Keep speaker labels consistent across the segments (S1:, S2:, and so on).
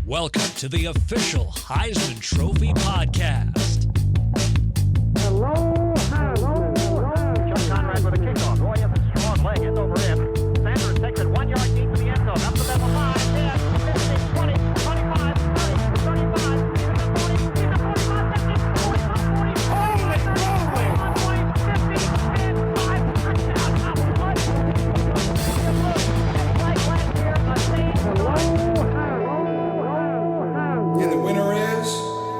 S1: Welcome to the official Heisman Trophy podcast.
S2: Hello. Chuck Conrad with a kickoff. Roy has a strong leg. It's over in. Sanders takes it 1 yard deep to the end zone. Up the middle, 5, 10, 15, 20, 25, 30, 35. He's at 40. He's at 45, 50, 45, 40. Holy moly! 20, 50, 10, 5, touchdown.
S3: And the winner is...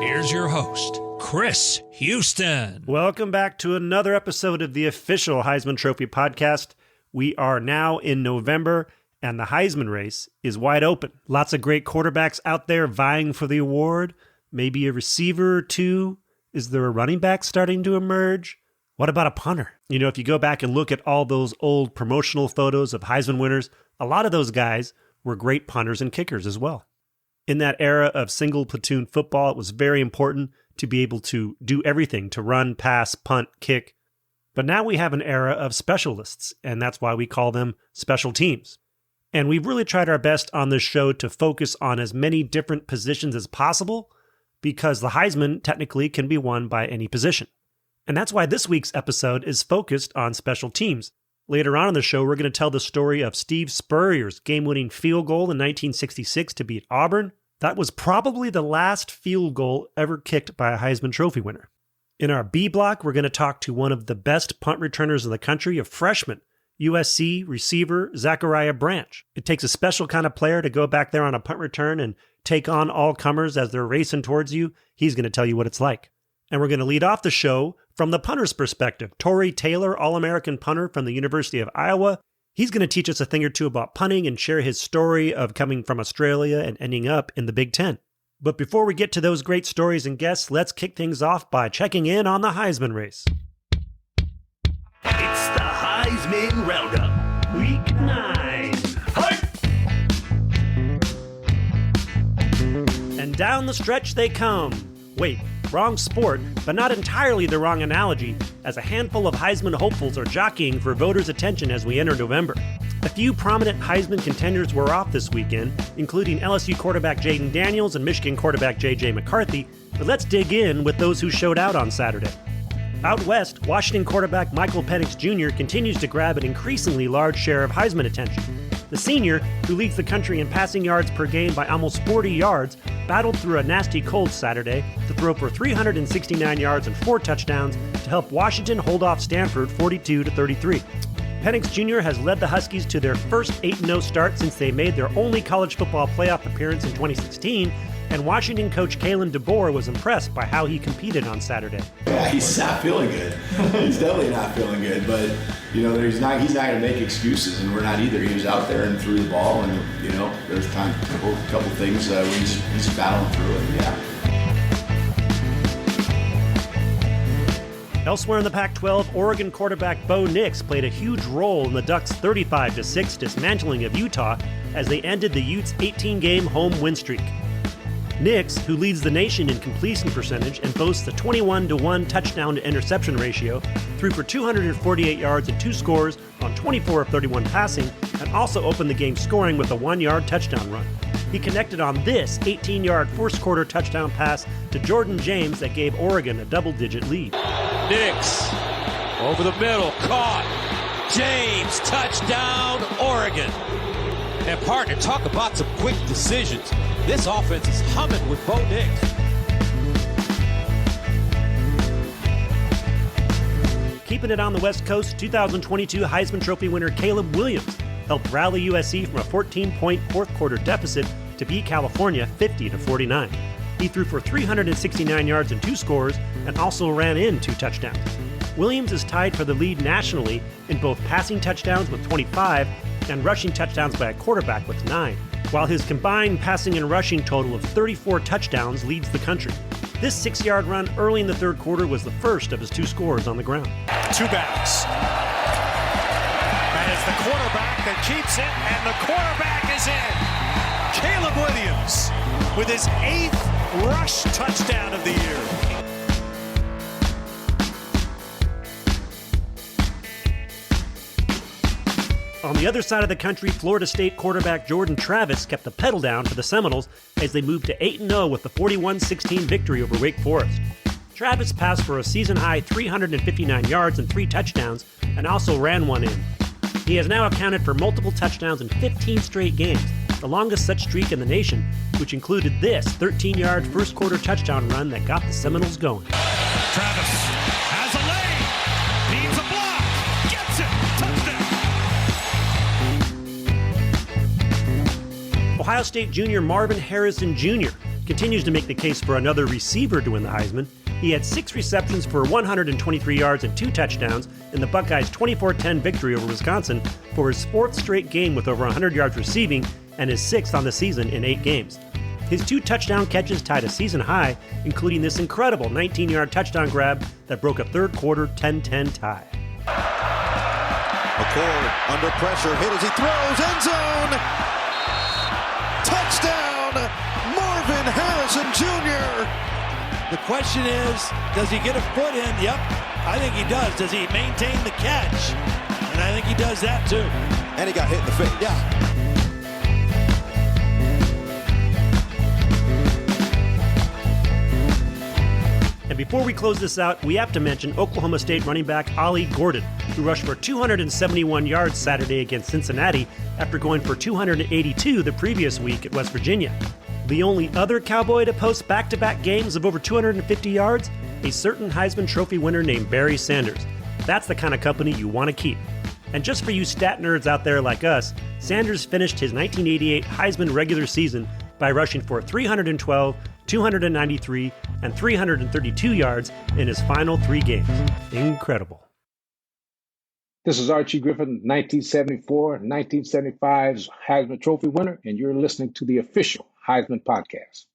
S1: Here's your host, Chris Houston.
S4: Welcome back to another episode of the official Heisman Trophy podcast. We are now in November, and the Heisman race is wide open. Lots of great quarterbacks out there vying for the award. Maybe a receiver or two. Is there a running back starting to emerge? What about a punter? You know, if you go back and look at all those old promotional photos of Heisman winners, a lot of those guys were great punters and kickers as well. In that era of single platoon football, it was very important to be able to do everything, to run, pass, punt, kick. But now we have an era of specialists, and that's why we call them special teams. And we've really tried our best on this show to focus on as many different positions as possible, because the Heisman technically can be won by any position. And that's why this week's episode is focused on special teams. Later on in the show, we're going to tell the story of Steve Spurrier's game-winning field goal in 1966 to beat Auburn. That was probably the last field goal ever kicked by a Heisman Trophy winner. In our B block, we're going to talk to one of the best punt returners in the country, a freshman, USC receiver Zachariah Branch. It takes a special kind of player to go back there on a punt return and take on all comers as they're racing towards you. He's going to tell you what it's like. And we're going to lead off the show from the punter's perspective. Tory Taylor, All-American punter from the University of Iowa. He's going to teach us a thing or two about punting and share his story of coming from Australia and ending up in the Big Ten. But before we get to those great stories and guests, let's kick things off by checking in on the Heisman race.
S5: It's the Heisman Roundup, Week 9. Hype!
S4: And down the stretch they come. Wait, wrong sport, but not entirely the wrong analogy, as a handful of Heisman hopefuls are jockeying for voters' attention as we enter November. A few prominent Heisman contenders were off this weekend, including LSU quarterback Jaden Daniels and Michigan quarterback J.J. McCarthy, but let's dig in with those who showed out on Saturday. Out west, Washington quarterback Michael Penix Jr. continues to grab an increasingly large share of Heisman attention. The senior, who leads the country in passing yards per game by almost 40 yards, battled through a nasty cold Saturday to throw for 369 yards and 4 touchdowns to help Washington hold off Stanford 42-33. Penix Jr. has led the Huskies to their first 8-0 start since they made their only college football playoff appearance in 2016, and Washington coach Kalen DeBoer was impressed by how he competed on Saturday.
S6: Yeah, he's not feeling good. He's definitely not feeling good, but he's not going to make excuses, and we're not either. He was out there and threw the ball, and there's a couple things where he's battling through it. Yeah.
S4: Elsewhere in the Pac-12, Oregon quarterback Bo Nix played a huge role in the Ducks' 35-6 dismantling of Utah as they ended the Utes' 18-game home win streak. Nix, who leads the nation in completion percentage and boasts a 21-1 touchdown-to-interception ratio, threw for 248 yards and 2 scores on 24 of 31 passing, and also opened the game scoring with a 1-yard touchdown run. He connected on this 18-yard fourth-quarter touchdown pass to Jordan James that gave Oregon a double-digit lead.
S7: Nix over the middle, caught. James, touchdown, Oregon. And partner, talk about some quick decisions. This offense is humming with Bo Nix.
S4: Keeping it on the West Coast, 2022 Heisman Trophy winner Caleb Williams helped rally USC from a 14-point fourth-quarter deficit to beat California 50-49. He threw for 369 yards and 2 scores and also ran in 2 touchdowns. Williams is tied for the lead nationally in both passing touchdowns with 25 and rushing touchdowns by a quarterback with 9, while his combined passing and rushing total of 34 touchdowns leads the country. This 6-yard run early in the third quarter was the first of his 2 scores on the ground.
S8: 2 backs. And it's the quarterback that keeps it, and the quarterback is in. Caleb Williams with his 8th rush touchdown of the year.
S4: On the other side of the country, Florida State quarterback Jordan Travis kept the pedal down for the Seminoles as they moved to 8-0 with the 41-16 victory over Wake Forest. Travis passed for a season-high 359 yards and 3 touchdowns and also ran one in. He has now accounted for multiple touchdowns in 15 straight games, the longest such streak in the nation, which included this 13-yard first-quarter touchdown run that got the Seminoles going.
S8: Travis has a lane, needs a block, gets it, touchdown.
S4: Ohio State junior Marvin Harrison Jr. continues to make the case for another receiver to win the Heisman. He had 6 receptions for 123 yards and 2 touchdowns in the Buckeyes' 24-10 victory over Wisconsin for his 4th straight game with over 100 yards receiving and his 6th on the season in 8 games. His 2 touchdown catches tied a season high, including this incredible 19-yard touchdown grab that broke a third-quarter 10-10 tie.
S9: McCord under pressure, hit as he throws, end zone! Touchdown, Marvin Harrison Jr.!
S7: The question is, does he get a foot in? Yep, I think he does. Does he maintain the catch? And I think he does that too.
S9: And he got hit in the face.
S7: Yeah.
S4: And before we close this out, we have to mention Oklahoma State running back Ollie Gordon, who rushed for 271 yards Saturday against Cincinnati after going for 282 the previous week at West Virginia. The only other Cowboy to post back-to-back games of over 250 yards? A certain Heisman Trophy winner named Barry Sanders. That's the kind of company you want to keep. And just for you stat nerds out there like us, Sanders finished his 1988 Heisman regular season by rushing for 312, 293, and 332 yards in his final 3 games. Incredible.
S10: This is Archie Griffin, 1974, 1975's Heisman Trophy winner, and you're listening to the official Heisman podcast.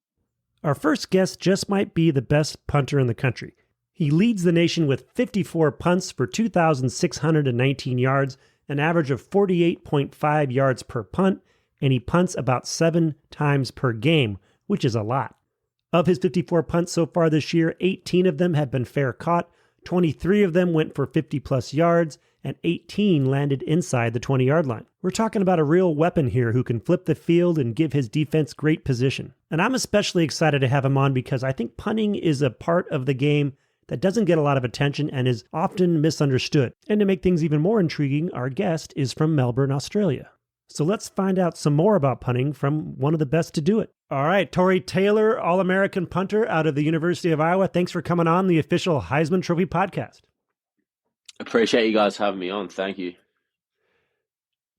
S4: Our first guest just might be the best punter in the country. He leads the nation with 54 punts for 2,619 yards, an average of 48.5 yards per punt, and he punts about 7 times per game, which is a lot. Of his 54 punts so far this year, 18 of them have been fair caught, 23 of them went for 50-plus yards, and 18 landed inside the 20-yard line. We're talking about a real weapon here who can flip the field and give his defense great position. And I'm especially excited to have him on because I think punting is a part of the game that doesn't get a lot of attention and is often misunderstood. And to make things even more intriguing, our guest is from Melbourne, Australia. So let's find out some more about punting from one of the best to do it. All right, Tory Taylor, All-American punter out of the University of Iowa. Thanks for coming on the official Heisman Trophy podcast.
S11: Appreciate you guys having me on. Thank you.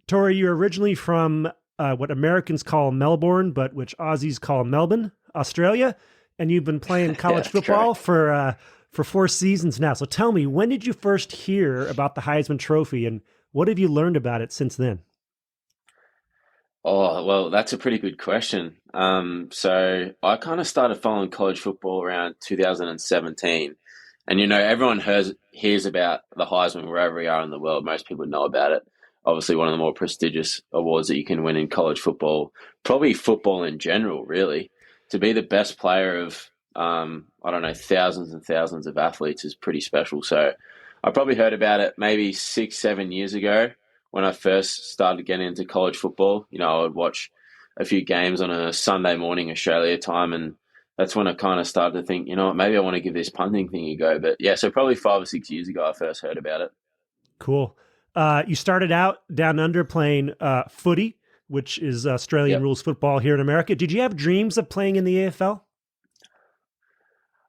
S4: Tory, you're originally from what Americans call Melbourne, but which Aussies call Melbourne, Australia, and you've been playing college football for 4 seasons now. So tell me, when did you first hear about the Heisman Trophy, and what have you learned about it since then?
S11: Oh, well, that's a pretty good question. So I kind of started following college football around 2017. And, you know, everyone hears about the Heisman wherever we are in the world. Most people know about it. Obviously, one of the more prestigious awards that you can win in college football, probably football in general, really. To be the best player of, thousands and thousands of athletes is pretty special. So I probably heard about it maybe 6-7 years ago when I first started getting into college football. You know, I would watch a few games on a Sunday morning Australia time, and that's when I kind of started to think, you know what, maybe I want to give this punting thing a go. But yeah, so probably 5 or 6 years ago, I first heard about it.
S4: Cool. You started out down under playing footy, which is Australian rules football here in America. Did you have dreams of playing in the AFL?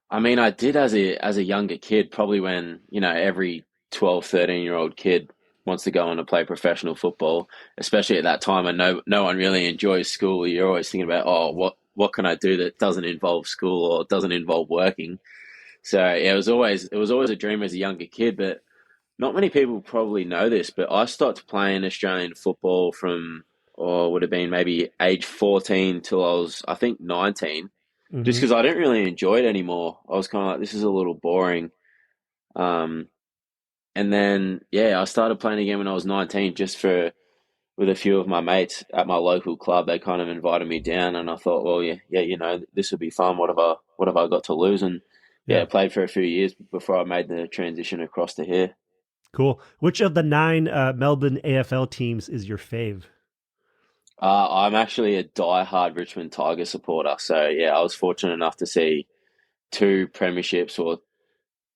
S11: I mean, I did as a younger kid, probably when, you know, every 12, 13-year-old kid wants to go on to play professional football, especially at that time. And no one really enjoys school. You're always thinking about, what can I do that doesn't involve school or doesn't involve working? So yeah, it was always a dream as a younger kid, but not many people probably know this, but I started playing Australian football from, would have been maybe age 14 till I was, I think, 19, just because I didn't really enjoy it anymore. I was kind of like, this is a little boring. And then, I started playing again when I was 19 with a few of my mates at my local club. They kind of invited me down, and I thought, well, you know, this would be fun. What have I got to lose? And I played for a few years before I made the transition across to here.
S4: Cool. Which of the 9 Melbourne AFL teams is your fave?
S11: I'm actually a diehard Richmond Tiger supporter. So, yeah, I was fortunate enough to see 2 premierships,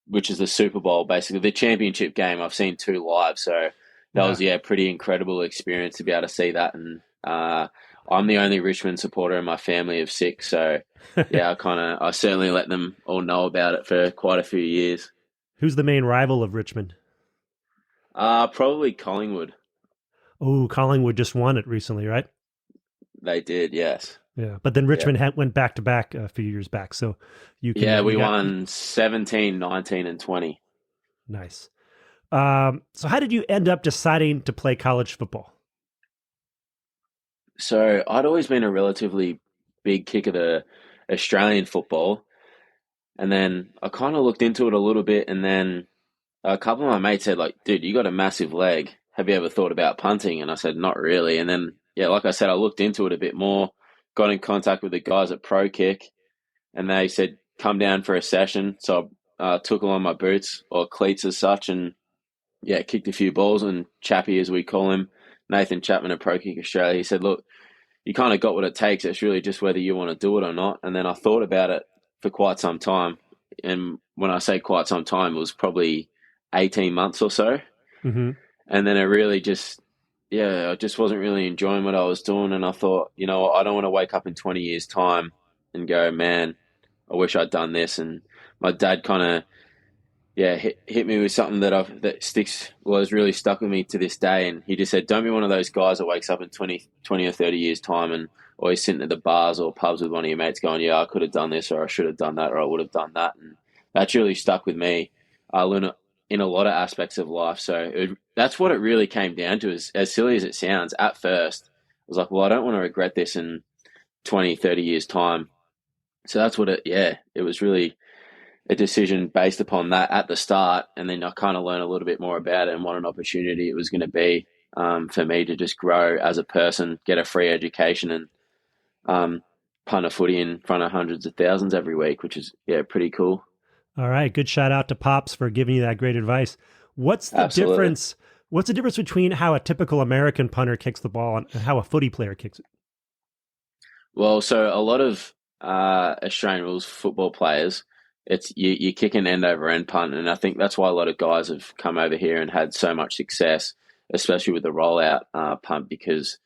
S11: which is the Super Bowl, basically. The championship game, I've seen 2 live. So that was, pretty incredible experience to be able to see that. And I'm the only Richmond supporter in my family of 6. So, yeah, I certainly let them all know about it for quite a few years.
S4: Who's the main rival of Richmond?
S11: Probably Collingwood.
S4: Oh, Collingwood just won it recently, right?
S11: They did, yes.
S4: Yeah, but then Richmond went back-to-back a few years back, so you can...
S11: Yeah, we won 17, 19, and 20.
S4: Nice. So how did you end up deciding to play college football?
S11: So I'd always been a relatively big kicker to Australian football, and then I kind of looked into it a little bit, and then a couple of my mates said, like, dude, you got a massive leg. Have you ever thought about punting? And I said, not really. And then, like I said, I looked into it a bit more, got in contact with the guys at Pro Kick, and they said, come down for a session. So I took along my boots, or cleats as such, and kicked a few balls. And Chappie, as we call him, Nathan Chapman at Pro Kick Australia, he said, look, you kind of got what it takes. It's really just whether you want to do it or not. And then I thought about it for quite some time. And when I say quite some time, it was probably 18 months or so.
S4: Mm-hmm.
S11: And then it really just, I just wasn't really enjoying what I was doing. And I thought, I don't want to wake up in 20 years' time and go, man, I wish I'd done this. And my dad kind of, hit me with something that was really stuck with me to this day. And he just said, don't be one of those guys that wakes up in 20 or 30 years' time and always sitting at the bars or pubs with one of your mates going, I could have done this, or I should have done that, or I would have done that. And that's really stuck with me. I learned it in a lot of aspects of life. So that's what it really came down to, is as silly as it sounds. At first, I was like, well, I don't want to regret this in 20, 30 years' time. So that's what it was really a decision based upon that at the start. And then I kind of learned a little bit more about it and what an opportunity it was going to be for me to just grow as a person, get a free education, and punt a footy in front of hundreds of thousands every week, which is, pretty cool.
S4: All right. Good shout out to Pops for giving you that great advice. What's the difference? What's the difference between how a typical American punter kicks the ball and how a footy player kicks it?
S11: Well, so a lot of Australian rules football players, it's you kick an end over end punt. And I think that's why a lot of guys have come over here and had so much success, especially with the rollout punt, because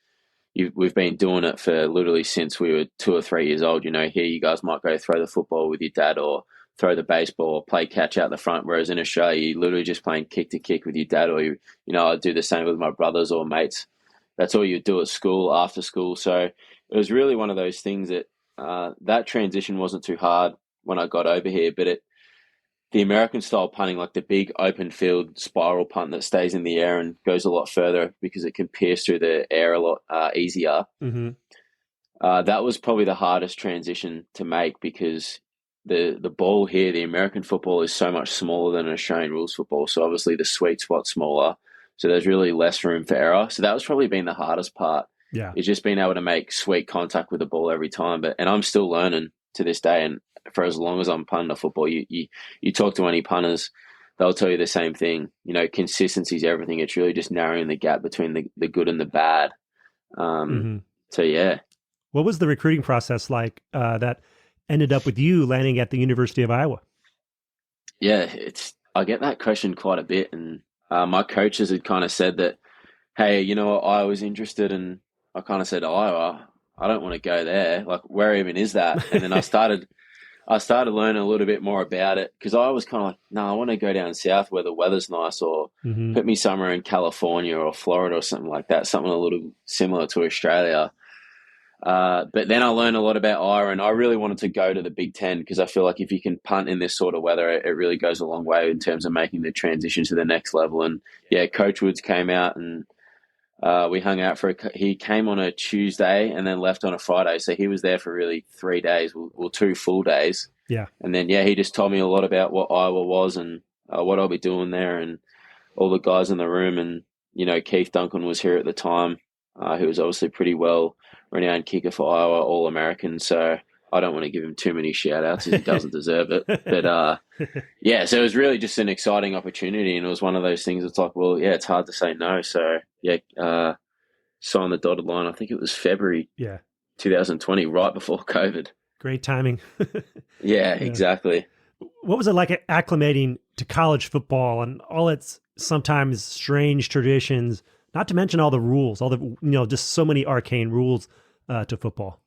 S11: we've been doing it for literally since we were 2 or 3 years old. Here you guys might go throw the football with your dad, or throw the baseball, or play catch out the front, whereas in Australia, you're literally just playing kick to kick with your dad, or I'd do the same with my brothers or mates. That's all you do at school, after school. So it was really one of those things that that transition wasn't too hard when I got over here, but the American style punting, like the big open field spiral punt that stays in the air and goes a lot further because it can pierce through the air a lot easier.
S4: Mm-hmm.
S11: That was probably the hardest transition to make, because the ball here, the American football, is so much smaller than Australian rules football. So obviously the sweet spot's smaller. So there's really less room for error. So that was probably been the hardest part.
S4: Yeah.
S11: It's just being able to make sweet contact with the ball every time. And I'm still learning to this day. And for as long as I'm punting a football, you talk to any punters, they'll tell you the same thing. Consistency is everything. It's really just narrowing the gap between the good and the bad. So, yeah.
S4: What was the recruiting process like that ended up with you landing at the University of Iowa?
S11: Yeah, I get that question quite a bit. And my coaches had kind of said that, hey, I was interested, and I kind of said, Iowa, I don't want to go there. Like, where even is that? And then I started learning a little bit more about it, because I was kind of like, no, I want to go down south where the weather's nice, or put me somewhere in California or Florida or something like that, something a little similar to Australia. But then I learned a lot about Iowa, and I really wanted to go to the Big Ten, because I feel like if you can punt in this sort of weather, it really goes a long way in terms of making the transition to the next level. And Coach Woods came out, and we hung out he came on a Tuesday and then left on a Friday. So he was there for really 3 days, well 2 full days.
S4: Yeah.
S11: And then, he just told me a lot about what Iowa was and what I'll be doing there, and all the guys in the room. And, Keith Duncan was here at the time, who was obviously pretty well renowned kicker for Iowa, All-American. So I don't want to give him too many shout outs as he doesn't deserve it. But yeah, so it was really just an exciting opportunity, and it was one of those things. It's like, well, yeah, it's hard to say no. So yeah, signed the dotted line. I think it was February 2020, right before COVID.
S4: Great timing.
S11: Yeah, exactly.
S4: What was it like acclimating to college football and all its sometimes strange traditions, not to mention all the rules, all the, just so many arcane rules to football?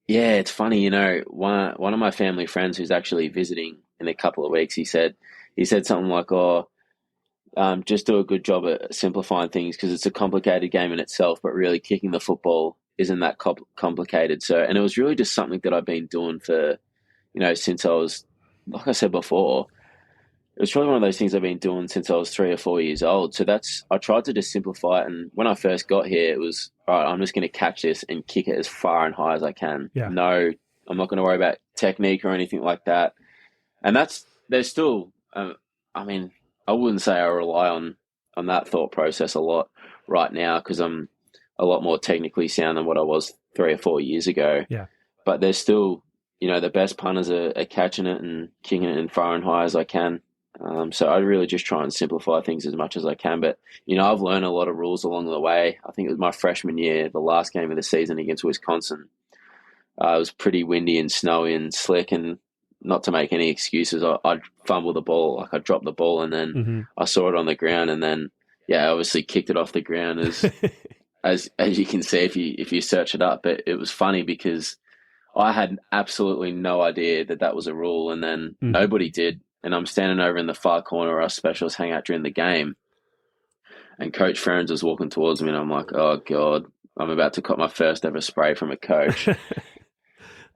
S11: Yeah, it's funny, one of my family friends who's actually visiting in a couple of weeks, he said something like, just do a good job at simplifying things because it's a complicated game in itself, but really kicking the football isn't that complicated. So, and it was really just something that I've been doing for, since I was, like I said before, it was probably one of those things I've been doing since I was 3 or 4 years old. So I tried to just simplify it. And when I first got here, it was, all right, I'm just going to catch this and kick it as far and high as I can.
S4: Yeah.
S11: No, I'm not going to worry about technique or anything like that. And there's still, I wouldn't say I rely on that thought process a lot right now because I'm a lot more technically sound than what I was 3 or 4 years ago.
S4: Yeah. But
S11: there's still, the best punters are catching it and kicking it as far and high as I can. So I really just try and simplify things as much as I can. But, I've learned a lot of rules along the way. I think it was my freshman year, the last game of the season against Wisconsin. It was pretty windy and snowy and slick, and not to make any excuses, I'd fumble the ball, like I'd drop the ball, and then I saw it on the ground, and then, I obviously kicked it off the ground as you can see if you search it up. But it was funny because I had absolutely no idea that was a rule, and then nobody did. And I'm standing over in the far corner where our specialists hang out during the game, and Coach Ferens was walking towards me, and I'm like, oh, God, I'm about to cop my first ever spray from a coach.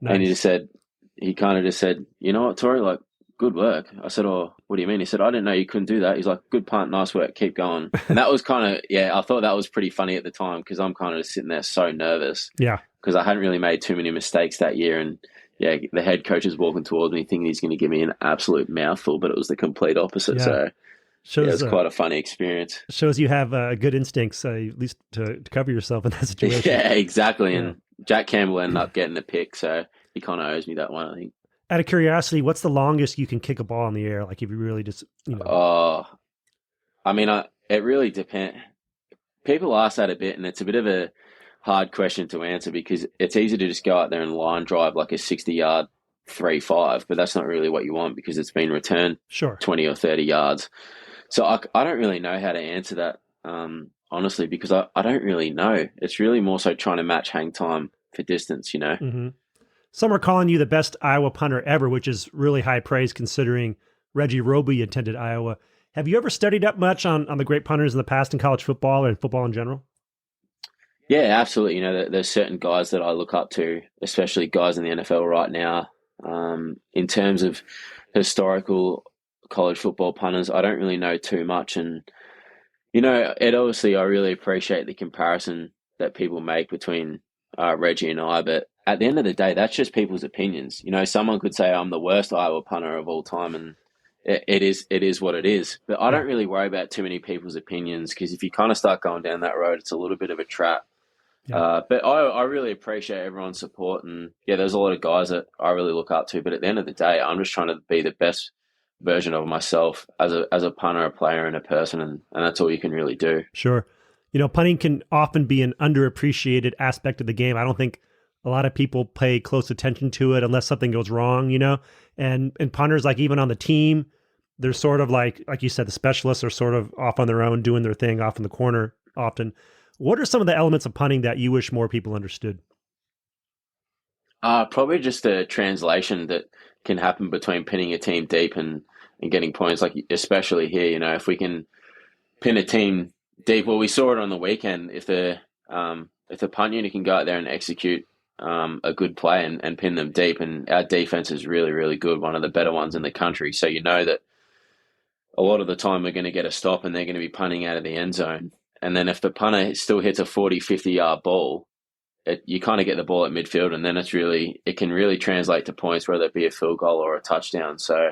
S11: Nice. And he kind of just said, you know what, Tory, like, good work. I said, oh, what do you mean? He said, I didn't know you couldn't do that. He's like, good punt, nice work, keep going. And that was kind of, I thought that was pretty funny at the time because I'm kind of just sitting there so nervous.
S4: Yeah.
S11: Because I hadn't really made too many mistakes that year. And the head coach is walking towards me thinking he's going to give me an absolute mouthful, but it was the complete opposite. Yeah. So it was quite a funny experience.
S4: Shows you have good instincts, at least to cover yourself in that situation.
S11: Yeah, exactly. Yeah. And Jack Campbell ended up getting the pick, so he kind of owes me that one, I think.
S4: Out of curiosity, what's the longest you can kick a ball in the air? Like if you really just,
S11: it really depends. People ask that a bit, and it's a bit of a hard question to answer because it's easy to just go out there and line drive like a 60-yard 3-5, but that's not really what you want because it's been returned 20 or 30 yards. So I don't really know how to answer that, honestly, because I don't really know. It's really more so trying to match hang time for distance,
S4: Mm-hmm. Some are calling you the best Iowa punter ever, which is really high praise considering Reggie Roby attended Iowa. Have you ever studied up much on the great punters in the past in college football or in football in general?
S11: Yeah, absolutely. There's certain guys that I look up to, especially guys in the NFL right now. In terms of historical college football punters, I don't really know too much. And, I really appreciate the comparison that people make between Reggie and I, but at the end of the day, that's just people's opinions. Someone could say I'm the worst Iowa punter of all time, and it is what it is. But I don't really worry about too many people's opinions because if you kind of start going down that road, it's a little bit of a trap. Yeah. But I really appreciate everyone's support, and there's a lot of guys that I really look up to. But at the end of the day, I'm just trying to be the best version of myself as a punter, a player, and a person, and that's all you can really do.
S4: Sure. Punting can often be an underappreciated aspect of the game. I don't think a lot of people pay close attention to it unless something goes wrong, and punters, like even on the team, they're sort of like you said, the specialists are sort of off on their own, doing their thing off in the corner often. What are some of the elements of punting that you wish more people understood?
S11: Probably just the translation that can happen between pinning a team deep and getting points, like especially here, if we can pin a team deep. Well, we saw it on the weekend. If the punt unit can go out there and execute a good play and pin them deep, and our defense is really, really good, one of the better ones in the country. So that a lot of the time we're going to get a stop and they're going to be punting out of the end zone. And then if the punter still hits a 40, 50-yard ball, you kind of get the ball at midfield, and then it can really translate to points, whether it be a field goal or a touchdown. So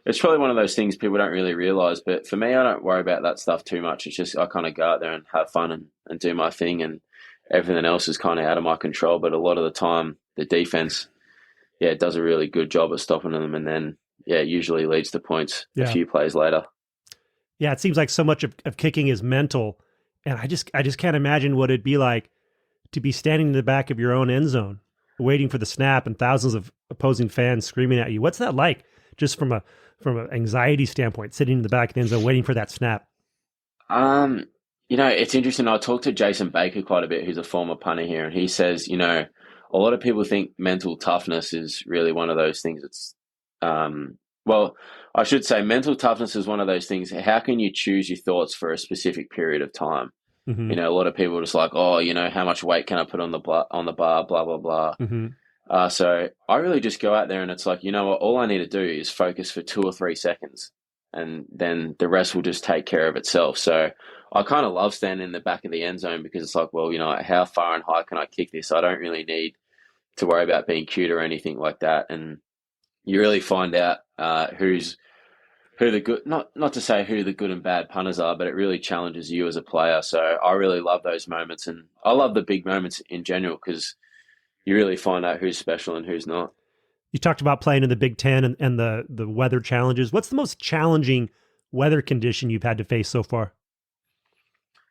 S11: it's probably one of those things people don't really realize. But for me, I don't worry about that stuff too much. It's just I kind of go out there and have fun and do my thing, and everything else is kind of out of my control. But a lot of the time, the defense does a really good job at stopping them, and then it usually leads to points a few plays later.
S4: Yeah, it seems like so much of kicking is mental, and I just can't imagine what it'd be like to be standing in the back of your own end zone, waiting for the snap, and thousands of opposing fans screaming at you. What's that like, just from an anxiety standpoint, sitting in the back of the end zone waiting for that snap?
S11: It's interesting. I talked to Jason Baker quite a bit, who's a former punter here, and he says, a lot of people think mental toughness is really one of those things. It's, I should say mental toughness is one of those things. How can you choose your thoughts for a specific period of time? Mm-hmm. A lot of people are just like, how much weight can I put on the bar, blah, blah, blah. Mm-hmm. So I really just go out there and it's like, you know what, all I need to do is focus for 2 or 3 seconds and then the rest will just take care of itself. So I kind of love standing in the back of the end zone because it's like, well, how far and high can I kick this? I don't really need to worry about being cute or anything like that. And you really find out who the good, not to say who the good and bad punters are, but it really challenges you as a player. So I really love those moments, and I love the big moments in general because you really find out who's special and who's not.
S4: You talked about playing in the Big Ten and the weather challenges. What's the most challenging weather condition you've had to face so far?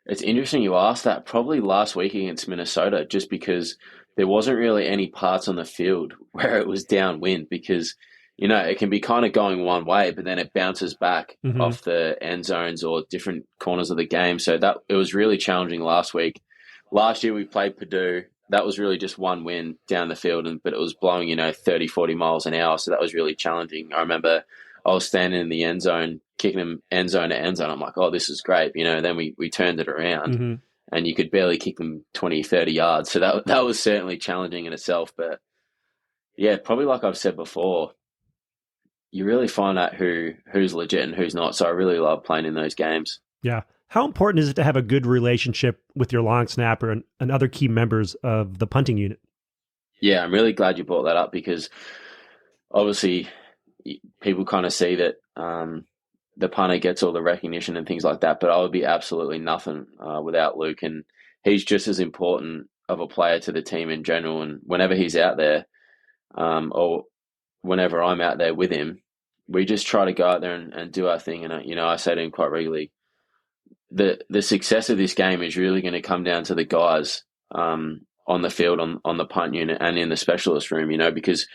S11: It's interesting you asked that. Probably last week against Minnesota, just because there wasn't really any parts on the field where it was downwind because it can be kind of going one way, but then it bounces back off the end zones or different corners of the game. So that it was really challenging last week. Last year we played Purdue. That was really just one wind down the field, but it was blowing, 30, 40 miles an hour. So that was really challenging. I remember I was standing in the end zone, kicking them end zone to end zone. I'm like, oh, this is great. Then we turned it around and you could barely kick them 20, 30 yards. So that was certainly challenging in itself. But yeah, probably like I've said before, you really find out who's legit and who's not. So I really love playing in those games.
S4: Yeah. How important is it to have a good relationship with your long snapper and other key members of the punting unit?
S11: Yeah, I'm really glad you brought that up because obviously people kind of see that the punter gets all the recognition and things like that, but I would be absolutely nothing without Luke. And he's just as important of a player to the team in general. And whenever he's out there or whenever I'm out there with him, we just try to go out there and do our thing. And, I say to him quite regularly, the success of this game is really going to come down to the guys on the field, on the punt unit and in the specialist room, because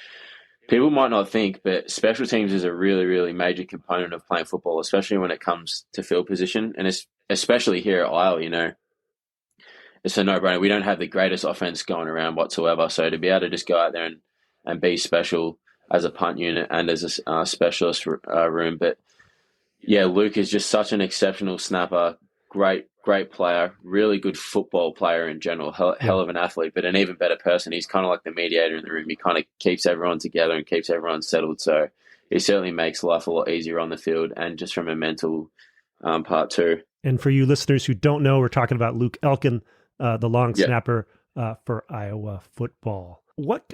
S11: people might not think, but special teams is a really, really major component of playing football, especially when it comes to field position. And especially here at Isle, it's a no-brainer. We don't have the greatest offense going around whatsoever. So to be able to just go out there and be special as a punt unit and as a specialist room. But yeah, Luke is just such an exceptional snapper, great player, really good football player in general, hell of an athlete, but an even better person. He's kind of like the mediator in the room. He kind of keeps everyone together and keeps everyone settled. So he certainly makes life a lot easier on the field and just from a mental part too.
S4: And for you listeners who don't know, we're talking about Luke Elkin, the long snapper for Iowa football. What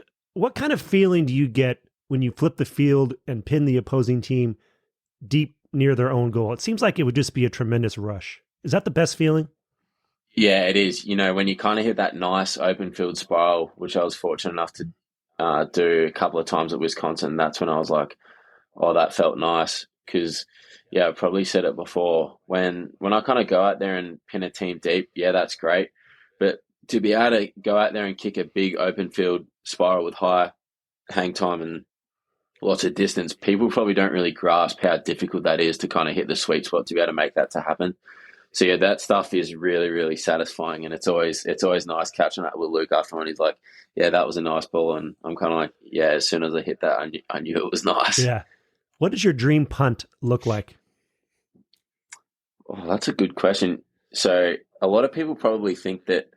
S4: kind of feeling do you get when you flip the field and pin the opposing team deep near their own goal? It seems like it would just be a tremendous rush. Is that the best feeling?
S11: Yeah, it is. When you kind of hit that nice open field spiral, which I was fortunate enough to do a couple of times at Wisconsin, that's when I was like, oh, that felt nice. Because, yeah, I've probably said it before. When I kind of go out there and pin a team deep, yeah, that's great. But to be able to go out there and kick a big open field spiral with high hang time and lots of distance, people probably don't really grasp how difficult that is to kind of hit the sweet spot to be able to make that to happen. So yeah, that stuff is really, really satisfying, and it's always nice catching up with Luke after, and he's like, "Yeah, that was a nice ball," and I'm kind of like, "Yeah." As soon as I hit that, I knew it was nice.
S4: Yeah. What does your dream punt look like?
S11: Oh, that's a good question. So a lot of people probably think that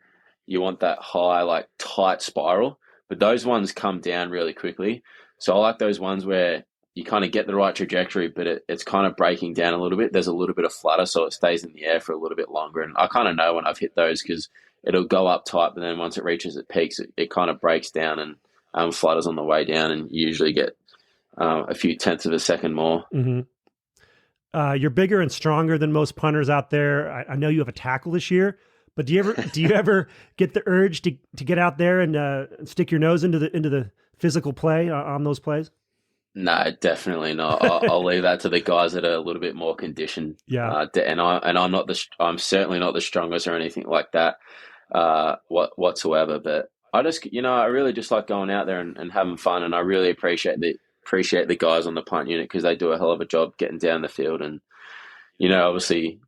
S11: you want that high, like tight spiral, but those ones come down really quickly. So I like those ones where you kind of get the right trajectory, but it's kind of breaking down a little bit. There's a little bit of flutter, so it stays in the air for a little bit longer. And I kind of know when I've hit those because it'll go up tight, but then once it reaches its peaks, it kind of breaks down and flutters on the way down, and you usually get a few tenths of a second more.
S4: Mm-hmm. You're bigger and stronger than most punters out there. I know you have a tackle this year, But do you ever get the urge to get out there and stick your nose into the physical play on those plays?
S11: No, definitely not. I'll leave that to the guys that are a little bit more conditioned.
S4: Yeah.
S11: I'm certainly not the strongest or anything like that whatsoever. But I just, I really just like going out there and having fun, and I really appreciate the guys on the punt unit because they do a hell of a job getting down the field. And obviously,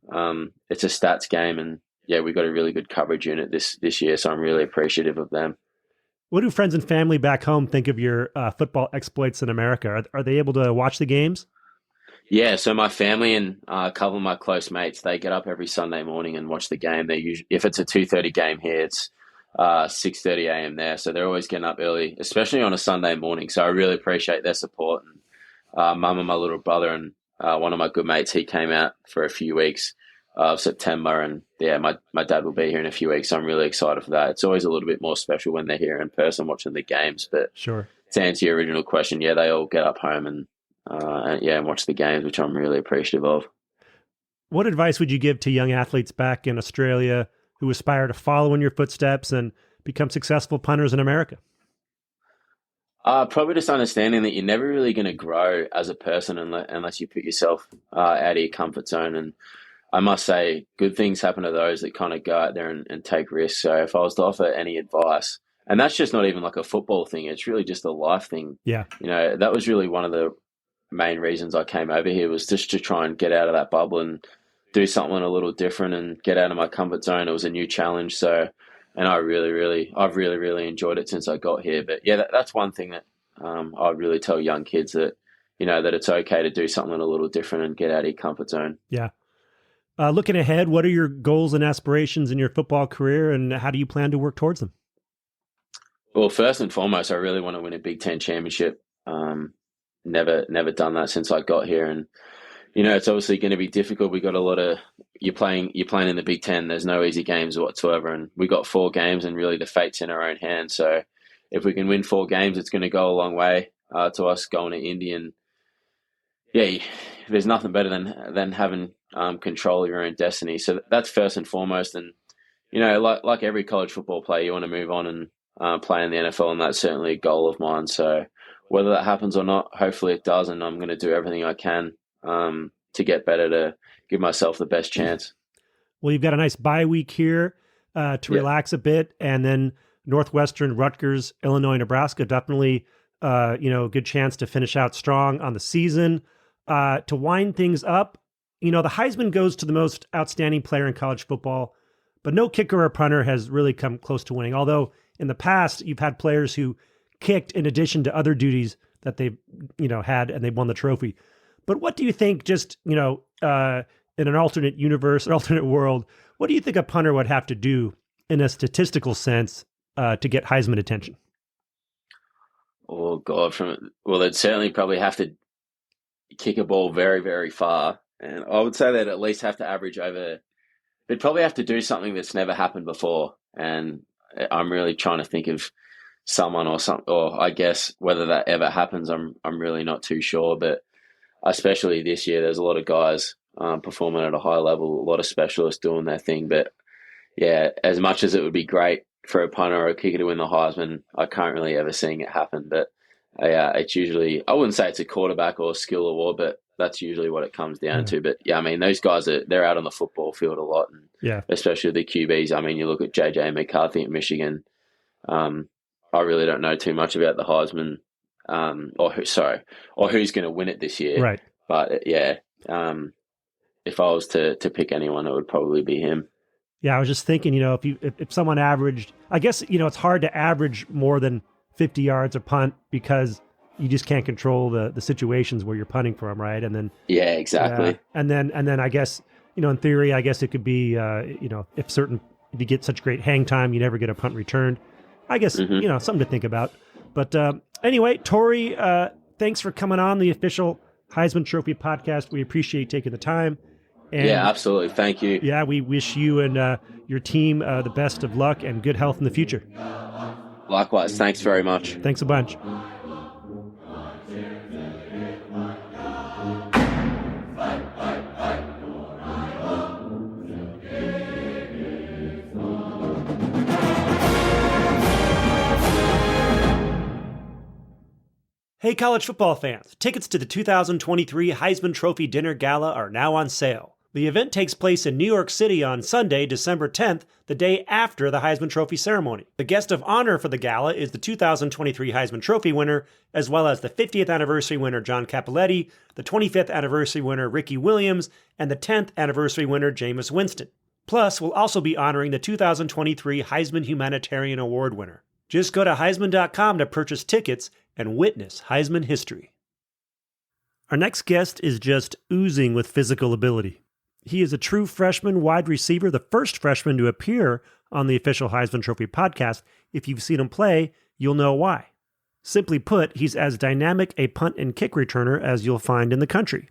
S11: it's a stats game, and yeah, we got a really good coverage unit this year, so I'm really appreciative of them.
S4: What do friends and family back home think of your football exploits in America? Are they able to watch the games?
S11: Yeah, so my family and a couple of my close mates, they get up every Sunday morning and watch the game. They usually, if it's a 2:30 game here, it's 6:30 a.m. there. So they're always getting up early, especially on a Sunday morning. So I really appreciate their support. And mum and my little brother and one of my good mates, he came out for a few weeks of September, and yeah, my dad will be here in a few weeks. So I'm really excited for that. It's always a little bit more special when they're here in person watching the games. But
S4: sure,
S11: to answer your original question, yeah, they all get up home and watch the games, which I'm really appreciative of.
S4: What advice would you give to young athletes back in Australia who aspire to follow in your footsteps and become successful punters in America?
S11: Probably just understanding that you're never really going to grow as a person unless you put yourself out of your comfort zone. And I must say, good things happen to those that kind of go out there and take risks. So if I was to offer any advice, and that's just not even like a football thing, it's really just a life thing.
S4: Yeah.
S11: That was really one of the main reasons I came over here, was just to try and get out of that bubble and do something a little different and get out of my comfort zone. It was a new challenge. So, and I've really enjoyed it since I got here. But yeah, that's one thing that I'd really tell young kids, that, that it's okay to do something a little different and get out of your comfort zone.
S4: Yeah. Looking ahead, what are your goals and aspirations in your football career, and how do you plan to work towards them?
S11: Well, first and foremost, I really want to win a Big Ten championship. Never done that since I got here, and it's obviously going to be difficult. We got a lot of you're playing in the Big Ten. There's no easy games whatsoever, and we got 4 games, and really the fate's in our own hands. So if we can win 4 games, it's going to go a long way to us going to Indy. And yeah, there's nothing better than having control of your own destiny. So that's first and foremost. And like every college football player, you want to move on and play in the NFL, and that's certainly a goal of mine. So whether that happens or not, hopefully it does, and I'm going to do everything I can to get better, to give myself the best chance.
S4: Well, you've got a nice bye week here to relax a bit, and then Northwestern, Rutgers, Illinois, Nebraska, definitely a good chance to finish out strong on the season. To wind things up, the Heisman goes to the most outstanding player in college football, but no kicker or punter has really come close to winning. Although in the past, you've had players who kicked in addition to other duties that they've, had, and they won the trophy. But what do you think, just, in an alternate universe, an alternate world, what do you think a punter would have to do in a statistical sense to get Heisman attention?
S11: Oh, God. They'd certainly probably have to kick a ball very, very far. And I would say they'd at least have to average over, they'd probably have to do something that's never happened before. And I'm really trying to think of someone or I guess whether that ever happens, I'm really not too sure. But especially this year, there's a lot of guys performing at a high level, a lot of specialists doing their thing. But yeah, as much as it would be great for a punter or a kicker to win the Heisman, I can't really ever seeing it happen. But it's usually, I wouldn't say it's a quarterback or a skill award, but that's usually what it comes down to. But yeah, I mean, those guys they're out on the football field a lot, and especially the QBs. I mean, you look at JJ McCarthy at Michigan. I really don't know too much about the Heisman, or who's going to win it this year.
S4: Right.
S11: But yeah, if I was to pick anyone, it would probably be him.
S4: Yeah, I was just thinking, if someone averaged, I guess, it's hard to average more than 50 yards a punt because you just can't control the situations where you're punting from, right? And then
S11: yeah, exactly.
S4: And then I guess, in theory, I guess it could be, if you get such great hang time, you never get a punt returned. I guess, something to think about. But anyway, Tory, thanks for coming on the official Heisman Trophy podcast. We appreciate taking the time. And
S11: yeah, absolutely. Thank you.
S4: Yeah, we wish you and your team the best of luck and good health in the future.
S11: Likewise. Thanks very much.
S4: Thanks a bunch. Hey, college football fans, tickets to the 2023 Heisman Trophy Dinner Gala are now on sale. The event takes place in New York City on Sunday, December 10th, the day after the Heisman Trophy ceremony. The guest of honor for the gala is the 2023 Heisman Trophy winner, as well as the 50th anniversary winner John Cappelletti, the 25th anniversary winner Ricky Williams, and the 10th anniversary winner Jameis Winston. Plus, we'll also be honoring the 2023 Heisman Humanitarian Award winner. Just go to Heisman.com to purchase tickets and witness Heisman history. Our next guest is just oozing with physical ability. He is a true freshman wide receiver, the first freshman to appear on the official Heisman Trophy podcast. If you've seen him play, you'll know why. Simply put, he's as dynamic a punt and kick returner as you'll find in the country.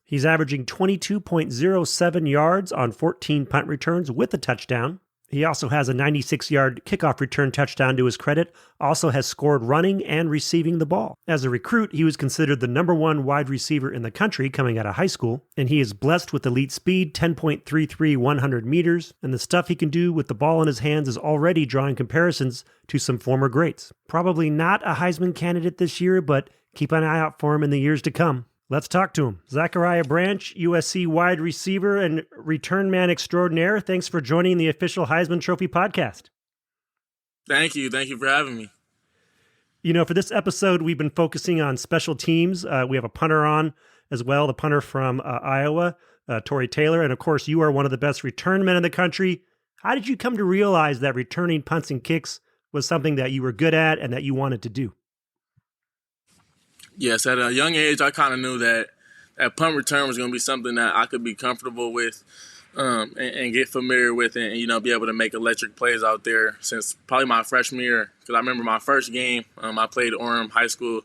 S4: He's averaging 22.07 yards on 14 punt returns with a touchdown. He also has a 96-yard kickoff return touchdown to his credit, also has scored running and receiving the ball. As a recruit, he was considered the number one wide receiver in the country coming out of high school, and he is blessed with elite speed, 10.33 100 meters, and the stuff he can do with the ball in his hands is already drawing comparisons to some former greats. Probably not a Heisman candidate this year, but keep an eye out for him in the years to come. Let's talk to him. Zachariah Branch, USC wide receiver and return man extraordinaire. Thanks for joining the official Heisman Trophy podcast.
S12: Thank you. Thank you for having me.
S4: You know, for this episode, we've been focusing on special teams. We have a punter on as well, the punter from Iowa, Tory Taylor. And of course, you are one of the best return men in the country. How did you come to realize that returning punts and kicks was something that you were good at and that you wanted to do?
S12: Yes, at a young age, I kind of knew that punt return was going to be something that I could be comfortable with and get familiar with and, you know, be able to make electric plays out there since probably my freshman year. Because I remember my first game, I played Auburn High School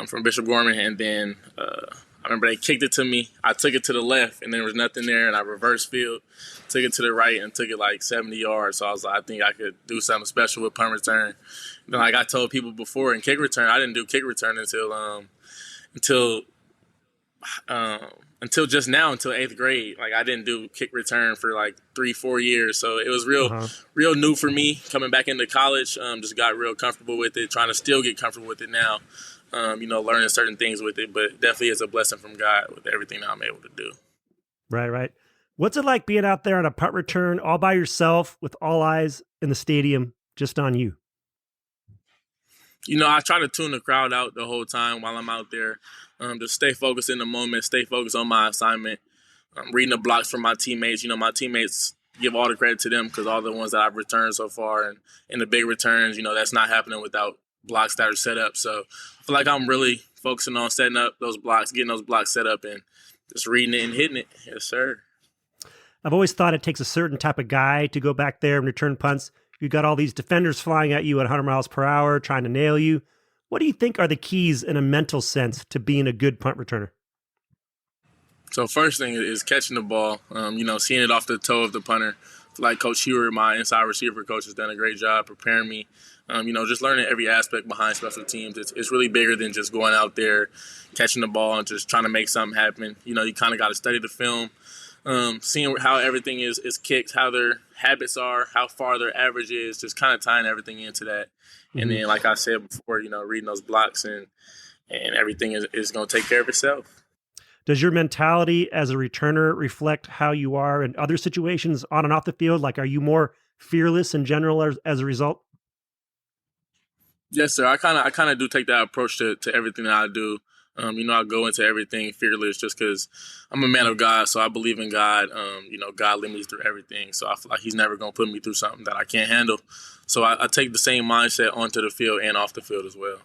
S12: from Bishop Gorman, and then I remember they kicked it to me. I took it to the left, and there was nothing there, and I reversed field, took it to the right, and took it like 70 yards. So I was like, I think I could do something special with punt return. Then, like I told people before, in kick return, I didn't do kick return until just now, until 8th grade. Like I didn't do kick return for like 3-4 years. So it was real new for me coming back into college. Just got real comfortable with it, trying to still get comfortable with it now. You know, learning certain things with it, but definitely it's a blessing from God with everything that I'm able to do.
S4: Right. What's it like being out there on a punt return all by yourself with all eyes in the stadium just on you?
S12: You know, I try to tune the crowd out the whole time while I'm out there. Just stay focused in the moment, stay focused on my assignment. Reading the blocks from my teammates. You know, my teammates, give all the credit to them because all the ones that I've returned so far and in the big returns, you know, that's not happening without blocks that are set up. So I feel like I'm really focusing on setting up those blocks, getting those blocks set up and just reading it and hitting it. Yes, sir.
S4: I've always thought it takes a certain type of guy to go back there and return punts. You've got all these defenders flying at you at 100 miles per hour, trying to nail you. What do you think are the keys in a mental sense to being a good punt returner?
S12: So first thing is catching the ball, you know, seeing it off the toe of the punter. Like Coach Hewer, my inside receiver coach, has done a great job preparing me. You know, just learning every aspect behind special teams. It's really bigger than just going out there, catching the ball and just trying to make something happen. You know, you kind of got to study the film, seeing how everything is kicked, how their habits are, how far their average is, just kind of tying everything into that. Mm-hmm. And then, like I said before, you know, reading those blocks and everything is going to take care of itself.
S4: Does your mentality as a returner reflect how you are in other situations on and off the field? Like, are you more fearless in general as a result?
S12: Yes, sir. I kind of do take that approach to everything that I do. You know, I go into everything fearless just because I'm a man of God, so I believe in God. You know, God leads me through everything, so I feel like He's never going to put me through something that I can't handle. So I take the same mindset onto the field and off the field as well.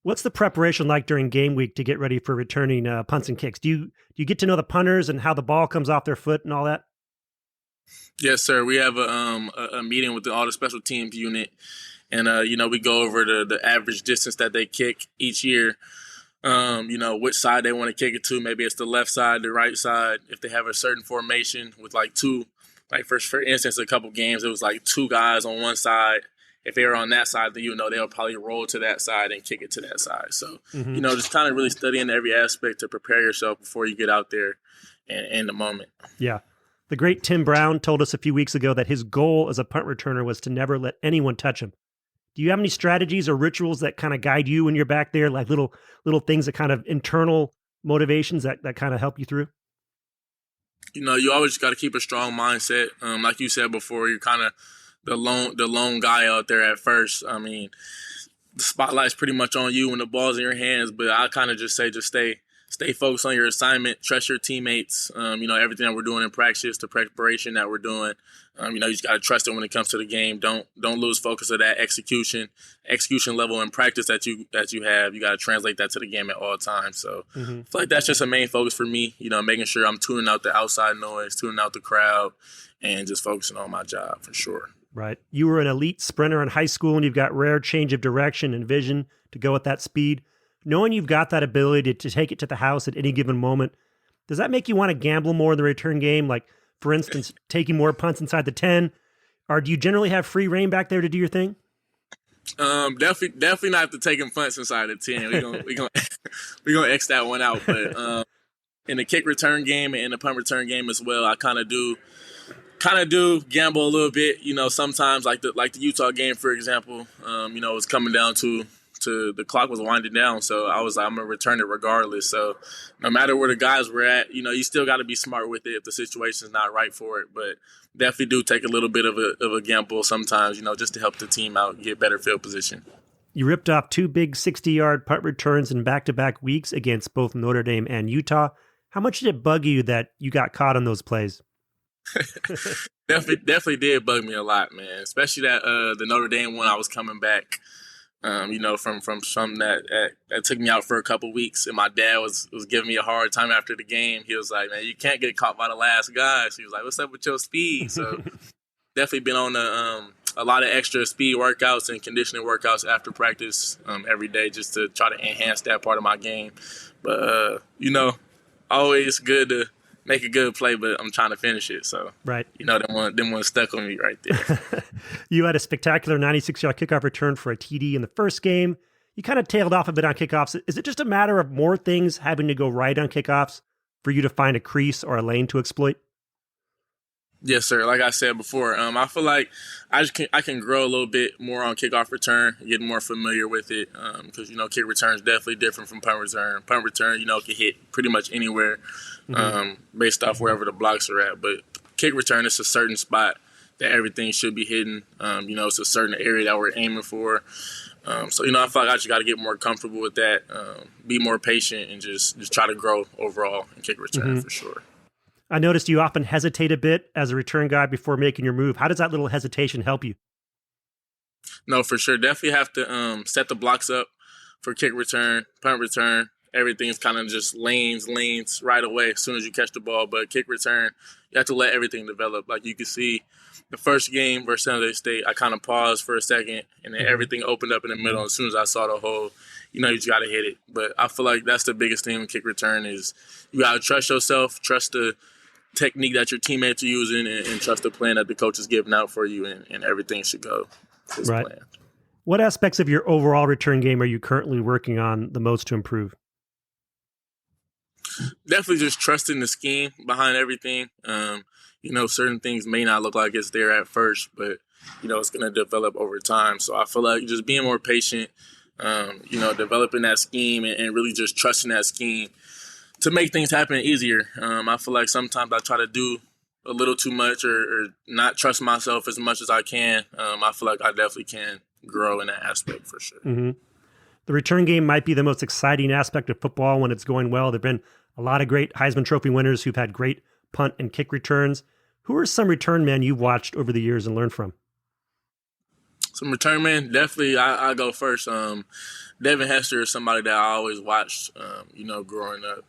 S4: What's the preparation like during game week to get ready for returning punts and kicks? Do you get to know the punters and how the ball comes off their foot and all that?
S12: Yes, sir. We have a meeting with all the special teams unit, and you know, we go over the average distance that they kick each year. You know, which side they want to kick it to. Maybe it's the left side, the right side. If they have a certain formation with like two, like for instance, a couple games, it was like two guys on one side. If they were on that side, then you know they'll probably roll to that side and kick it to that side. So, you know, just kind of really studying every aspect to prepare yourself before you get out there and in the moment.
S4: Yeah. The great Tim Brown told us a few weeks ago that his goal as a punt returner was to never let anyone touch him. Do you have any strategies or rituals that kind of guide you when you're back there, like little things that kind of internal motivations that kind of help you through?
S12: You always got to keep a strong mindset. Like you said before, you're kind of the lone guy out there at first. I mean, the spotlight's pretty much on you when the ball's in your hands, but I kind of just say stay focused on your assignment, trust your teammates, everything that we're doing in practice, the preparation that we're doing. You just got to trust it when it comes to the game. Don't lose focus of that execution level in practice that you have. You got to translate that to the game at all times. So I feel like that's just a main focus for me, making sure I'm tuning out the outside noise, tuning out the crowd, and just focusing on my job for sure.
S4: Right. You were an elite sprinter in high school, and you've got rare change of direction and vision to go at that speed. Knowing you've got that ability to take it to the house at any given moment, does that make you want to gamble more in the return game? Like, for instance, taking more punts inside the 10? Or do you generally have free reign back there to do your thing?
S12: Definitely not to taking punts inside the 10. We're gonna X that one out. But in the kick return game and in the punt return game as well, I kind of do gamble a little bit. Sometimes like the Utah game, for example. It's coming down to the clock was winding down, so I was like, I'm gonna return it regardless. So no matter where the guys were at, you still got to be smart with it if the situation's not right for it. But definitely do take a little bit of a gamble sometimes, just to help the team out, get better field position.
S4: You ripped off 2 big 60-yard punt returns in back-to-back weeks against both Notre Dame and Utah. How much did it bug you that you got caught on those plays?
S12: Definitely did bug me a lot, man. Especially that the Notre Dame one. I was coming back. From something that took me out for a couple weeks, and my dad was giving me a hard time after the game. He was like, "Man, you can't get caught by the last guy." So he was like, "What's up with your speed?" So definitely been on a lot of extra speed workouts and conditioning workouts after practice every day just to try to enhance that part of my game. But always good to make a good play, but I'm trying to finish it. So,
S4: right.
S12: Them one stuck on me right there.
S4: You had a spectacular 96-yard kickoff return for a TD in the first game. You kind of tailed off a bit on kickoffs. Is it just a matter of more things having to go right on kickoffs for you to find a crease or a lane to exploit?
S12: Yes, sir. Like I said before, I feel like I can grow a little bit more on kickoff return, get more familiar with it, because kick return is definitely different from punt return. Punt return, can hit pretty much anywhere, based off wherever the blocks are at. But kick return, it's a certain spot that everything should be hitting. It's a certain area that we're aiming for. So I feel like I just got to get more comfortable with that, be more patient, and just try to grow overall in kick return for sure.
S4: I noticed you often hesitate a bit as a return guy before making your move. How does that little hesitation help you?
S12: No, for sure. Definitely have to set the blocks up for kick return, punt return. Everything's kind of just lanes right away as soon as you catch the ball. But kick return, you have to let everything develop. Like you can see the first game versus San Jose State, I kind of paused for a second, and then everything opened up in the middle. As soon as I saw the hole, you just got to hit it. But I feel like that's the biggest thing in kick return is you got to trust yourself, trust the technique that your teammates are using, and trust the plan that the coach is giving out for you, and everything should go as planned.
S4: What aspects of your overall return game are you currently working on the most to improve?
S12: Definitely just trusting the scheme behind everything. Certain things may not look like it's there at first, but, it's going to develop over time. So I feel like just being more patient, developing that scheme and really just trusting that scheme to make things happen easier. I feel like sometimes I try to do a little too much or not trust myself as much as I can. I feel like I definitely can grow in that aspect for sure.
S4: Mm-hmm. The return game might be the most exciting aspect of football when it's going well. There have been a lot of great Heisman Trophy winners who've had great punt and kick returns. Who are some return men you've watched over the years and learned from?
S12: Some return men, definitely I go first. Devin Hester is somebody that I always watched, growing up.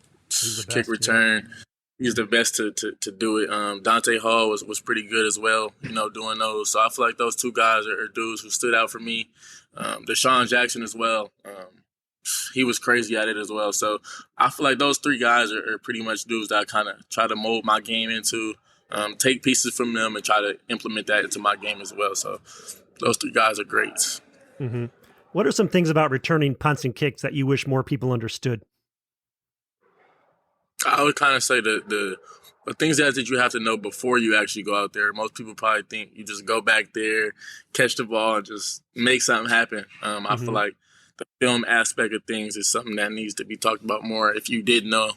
S12: Kick return. Yeah. He's the best to do it. Dante Hall was pretty good as well, doing those. So I feel like those two guys are dudes who stood out for me. Deshaun Jackson as well. He was crazy at it as well. So I feel like those three guys are pretty much dudes that I kind of try to mold my game into, take pieces from them and try to implement that into my game as well. So those three guys are great.
S4: Mm-hmm. What are some things about returning punts and kicks that you wish more people understood?
S12: I would kind of say the things that you have to know before you actually go out there. Most people probably think you just go back there, catch the ball, and just make something happen. I feel like the film aspect of things is something that needs to be talked about more. If you did know,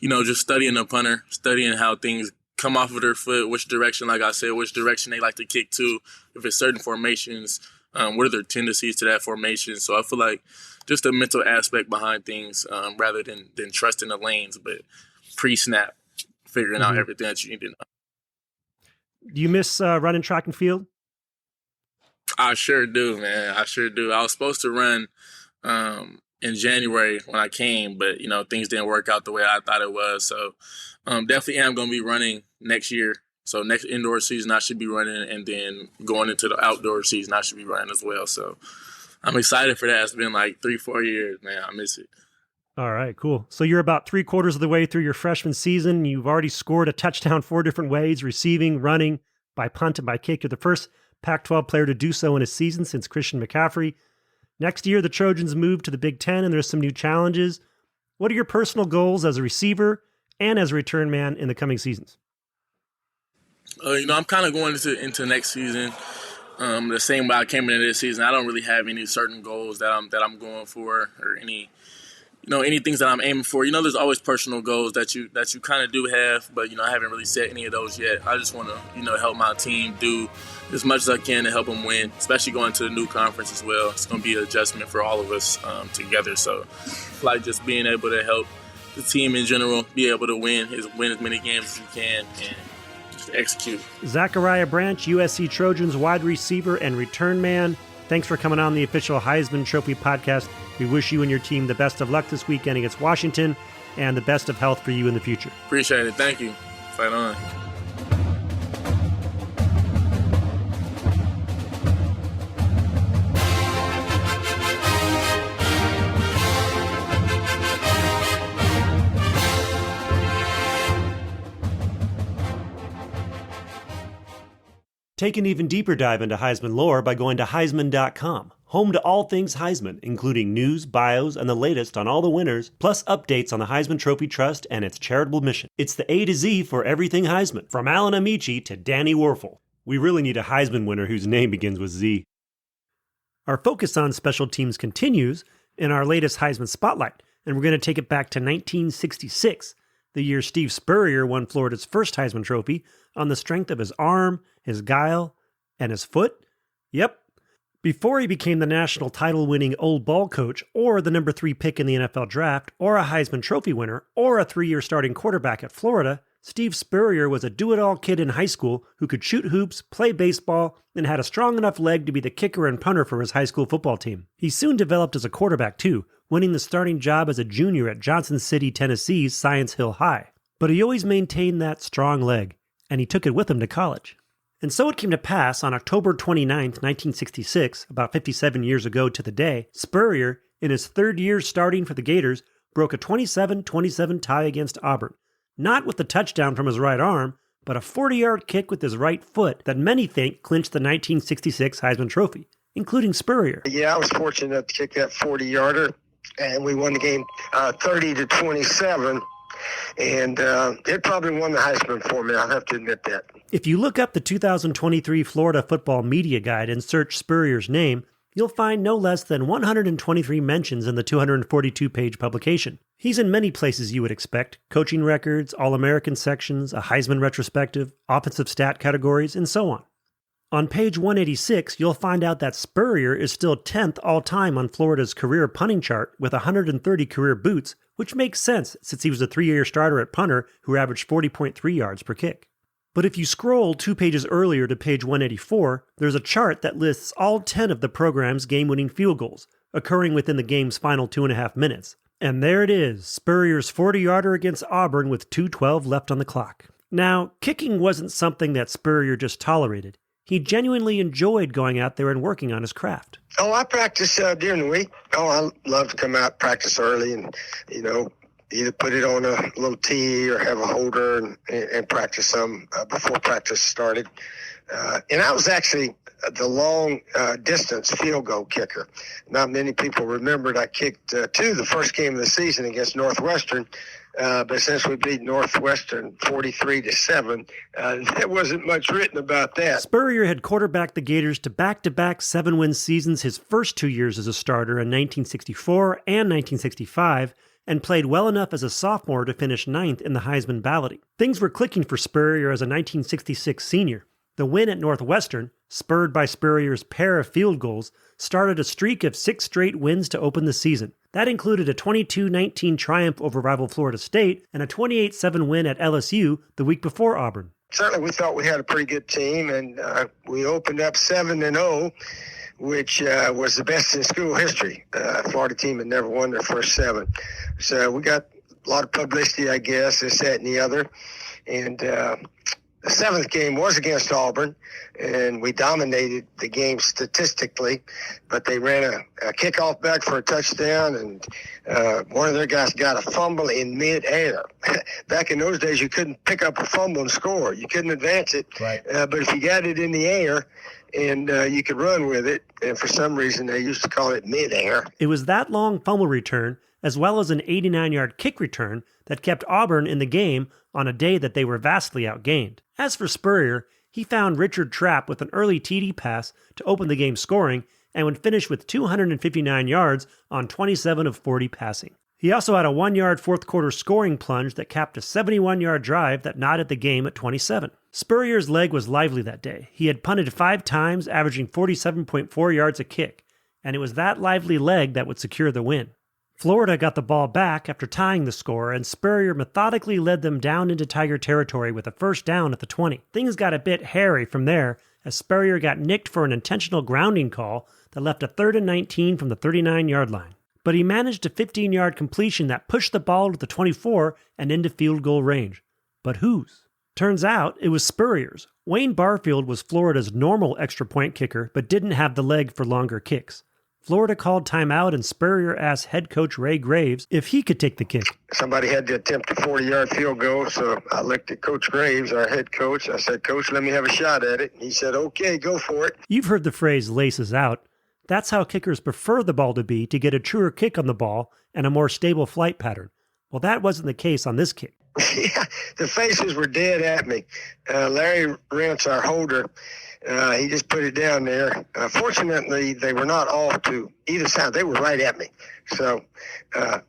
S12: just studying a punter, studying how things come off of their foot, which direction, like I said, which direction they like to kick to, if it's certain formations, what are their tendencies to that formation. So I feel like just the mental aspect behind things rather than trusting the lanes, but pre-snap, figuring out everything that you need to know.
S4: Do you miss running track and field?
S12: I sure do, man. I sure do. I was supposed to run in January when I came, but, things didn't work out the way I thought it was. So definitely am going to be running next year. So next indoor season, I should be running, and then going into the outdoor season, I should be running as well. So I'm excited for that. It's been like 3-4 years, man. I miss it.
S4: All right, cool. So you're about 3/4 of the way through your freshman season. You've already scored a touchdown 4 different ways, receiving, running, by punt, and by kick. You're the first Pac-12 player to do so in a season since Christian McCaffrey. Next year, the Trojans move to the Big Ten, and there's some new challenges. What are your personal goals as a receiver and as a return man in the coming seasons?
S12: I'm kind of going into next season the same way I came into this season. I don't really have any certain goals that I'm going for, or any things that I'm aiming for. There's always personal goals that you kind of do have, but I haven't really set any of those yet. I just want to help my team do as much as I can to help them win, especially going to the new conference as well. It's going to be an adjustment for all of us together. So, like, just being able to help the team in general be able to win as many games as you can, and just execute.
S4: Zachariah Branch, USC Trojans wide receiver and return man, thanks for coming on the official Heisman Trophy podcast. We wish you and your team the best of luck this weekend against Washington, and the best of health for you in the future.
S12: Appreciate it. Thank you. Fight on.
S4: Take an even deeper dive into Heisman lore by going to Heisman.com, home to all things Heisman, including news, bios, and the latest on all the winners, plus updates on the Heisman Trophy Trust and its charitable mission. It's the A to Z for everything Heisman, from Alan Amici to Danny Werfel. We really need a Heisman winner whose name begins with Z. Our focus on special teams continues in our latest Heisman Spotlight, and we're going to take it back to 1966, the year Steve Spurrier won Florida's first Heisman Trophy on the strength of his arm, his guile, and his foot? Yep. Before he became the national title-winning old ball coach, or the number 3 pick in the NFL draft, or a Heisman Trophy winner, or a 3-year starting quarterback at Florida, Steve Spurrier was a do-it-all kid in high school who could shoot hoops, play baseball, and had a strong enough leg to be the kicker and punter for his high school football team. He soon developed as a quarterback too, winning the starting job as a junior at Johnson City, Tennessee's Science Hill High. But he always maintained that strong leg, and he took it with him to college. And so it came to pass on October 29, 1966, about 57 years ago to the day, Spurrier, in his 3rd year starting for the Gators, broke a 27-27 tie against Auburn. Not with the touchdown from his right arm, but a 40-yard kick with his right foot that many think clinched the 1966 Heisman Trophy, including Spurrier.
S13: Yeah, I was fortunate to kick that 40-yarder, and we won the game 30-27. And it probably won the Heisman for me. I'll have to admit that.
S4: If you look up the 2023 Florida Football Media Guide and search Spurrier's name, you'll find no less than 123 mentions in the 242-page publication. He's in many places you would expect: coaching records, All-American sections, a Heisman retrospective, offensive stat categories, and so on. On page 186, you'll find out that Spurrier is still 10th all-time on Florida's career punting chart with 130 career boots, which makes sense since he was a 3-year starter at punter who averaged 40.3 yards per kick. But if you scroll 2 pages earlier to page 184, there's a chart that lists all 10 of the program's game-winning field goals, occurring within the game's final 2.5 minutes. And there it is, Spurrier's 40-yarder against Auburn with 2:12 left on the clock. Now, kicking wasn't something that Spurrier just tolerated. He genuinely enjoyed going out there and working on his craft.
S13: Oh, I practice during the week. Oh, I love to come out, practice early, and, either put it on a little tee or have a holder and practice some before practice started. And I was actually the long distance field goal kicker. Not many people remembered I kicked two the first game of the season against Northwestern. But since we beat Northwestern 43-7, there wasn't much written about that.
S4: Spurrier had quarterbacked the Gators to back-to-back 7-win seasons his first 2 years as a starter in 1964 and 1965, and played well enough as a sophomore to finish 9th in the Heisman balloting. Things were clicking for Spurrier as a 1966 senior. The win at Northwestern, spurred by Spurrier's pair of field goals, started a streak of 6 straight wins to open the season. That included a 22-19 triumph over rival Florida State and a 28-7 win at LSU the week before Auburn.
S13: Certainly we thought we had a pretty good team, and we opened up 7-0, which was the best in school history. Florida team had never won their first 7. So we got a lot of publicity, I guess, this, that, and the other. And the 7th game was against Auburn, and we dominated the game statistically, but they ran a kickoff back for a touchdown, and one of their guys got a fumble in midair. Back in those days, you couldn't pick up a fumble and score. You couldn't advance it. Right. But if you got it in the air and you could run with it, and for some reason they used to call it midair.
S4: It was that long fumble return, as well as an 89-yard kick return, that kept Auburn in the game on a day that they were vastly outgained. As for Spurrier, he found Richard Trapp with an early TD pass to open the game scoring and would finish with 259 yards on 27 of 40 passing. He also had a 1-yard fourth-quarter scoring plunge that capped a 71-yard drive that knotted the game at 27. Spurrier's leg was lively that day. He had punted 5 times, averaging 47.4 yards a kick, and it was that lively leg that would secure the win. Florida got the ball back after tying the score, and Spurrier methodically led them down into Tiger territory with a first down at the 20. Things got a bit hairy from there, as Spurrier got nicked for an intentional grounding call that left a 3rd and 19 from the 39-yard line. But he managed a 15-yard completion that pushed the ball to the 24 and into field goal range. But whose? Turns out it was Spurrier's. Wayne Barfield was Florida's normal extra point kicker, but didn't have the leg for longer kicks. Florida called timeout, and Spurrier asked head coach Ray Graves if he could take the kick.
S13: Somebody had to attempt a 40-yard field goal, so I looked at Coach Graves, our head coach. I said, "Coach, let me have a shot at it." He said, "Okay, go for it."
S4: You've heard the phrase laces out. That's how kickers prefer the ball to be to get a truer kick on the ball and a more stable flight pattern. Well, that wasn't the case on this kick.
S13: Yeah, the faces were dead at me. Larry Rentz, our holder, he just put it down there. Fortunately, they were not off to either side. They were right at me. So I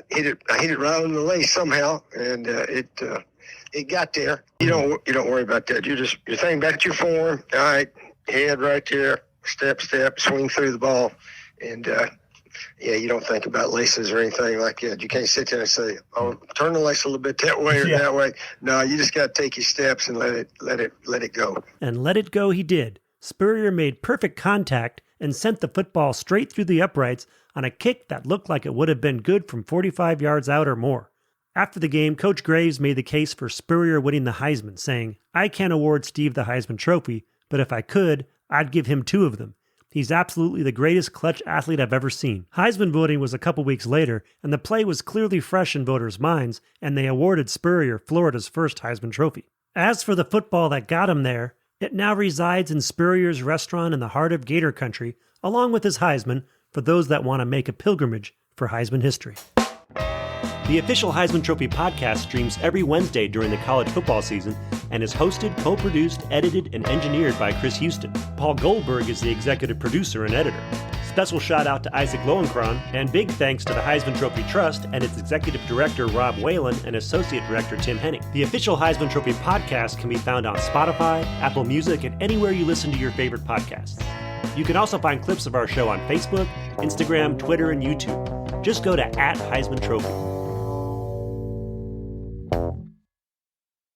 S13: hit it right on the lace somehow, and it got there. You don't worry about that. You're thinking about your form. All right, head right there, step, swing through the ball, and you don't think about laces or anything like that. You can't sit there and say, "Oh, turn the lace a little bit that way or that way." No, you just got to take your steps and let it go.
S4: And let it go he did. Spurrier made perfect contact and sent the football straight through the uprights on a kick that looked like it would have been good from 45 yards out or more. After the game, Coach Graves made the case for Spurrier winning the Heisman, saying, "I can't award Steve the Heisman Trophy, but if I could, I'd give him 2 of them. He's absolutely the greatest clutch athlete I've ever seen." Heisman voting was a couple weeks later, and the play was clearly fresh in voters' minds, and they awarded Spurrier Florida's first Heisman Trophy. As for the football that got him there, it now resides in Spurrier's restaurant in the heart of Gator Country, along with his Heisman, for those that want to make a pilgrimage for Heisman history. The official Heisman Trophy podcast streams every Wednesday during the college football season and is hosted, co-produced, edited, and engineered by Chris Houston. Paul Goldberg is the executive producer and editor. Special shout out to Isaac Lowenkron, and big thanks to the Heisman Trophy Trust and its executive director Rob Whalen and associate director Tim Henning. The official Heisman Trophy podcast can be found on Spotify, Apple Music, and anywhere you listen to your favorite podcasts. You can also find clips of our show on Facebook, Instagram, Twitter, and YouTube. Just go to @Heisman Trophy.